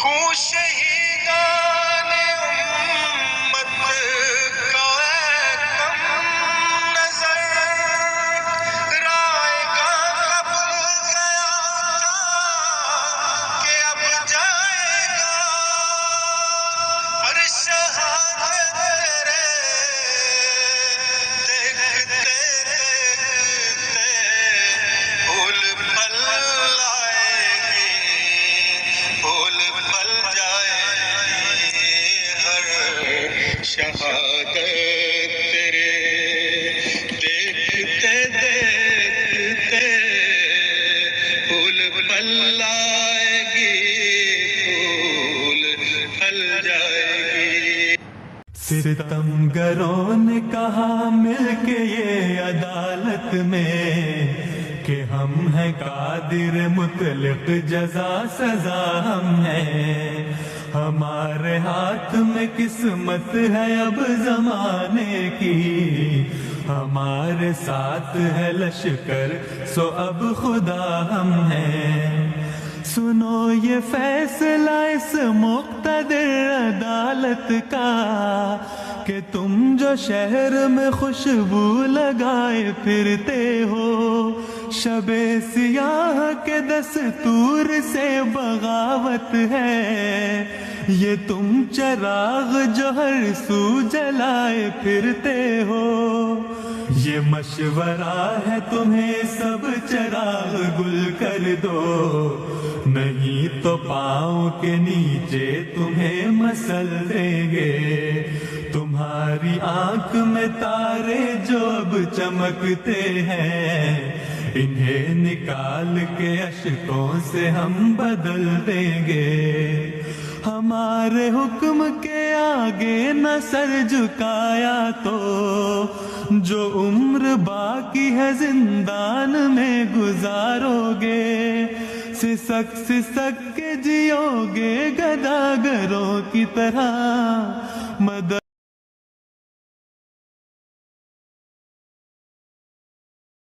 خون شہیدان امت کا اے کم نظر رائے گاہ کب گیا تھا کہ اب جائے گا پر شہادت تیرے دیکھتے دیکھتے بھول پل آئے گی بھول پل جائے گی ہر شہادت تیرے دیکھتے دیکھتے بھول پل آئے گی بھول پل جائے گی. ستمگروں نے کہا مل کے یہ عدالت میں کہ ہم ہیں قادر مطلق جزا سزا ہم ہیں. ہمارے ہاتھ میں قسمت ہے اب زمانے کی ہمارے ساتھ ہے لشکر سو اب خدا ہم ہیں. سنو یہ فیصلہ اس مقتدر عدالت کا کہ تم جو شہر میں خوشبو لگائے پھرتے ہو شب سیاہ کے دستور سے بغاوت ہے. یہ تم چراغ جو ہر سو جلائے پھرتے ہو یہ مشورہ ہے تمہیں سب چراغ گل کر دو نہیں تو پاؤں کے نیچے تمہیں مسل دیں گے. تمہاری آنکھ میں تارے جو اب چمکتے ہیں انہیں نکال کے اشکوں سے ہم بدل دیں گے. ہمارے حکم کے آگے نہ سر جھکایا تو جو عمر باقی ہے زندان میں گزارو گے. سسک سسک کے جیو گے گداگروں کی طرح مدد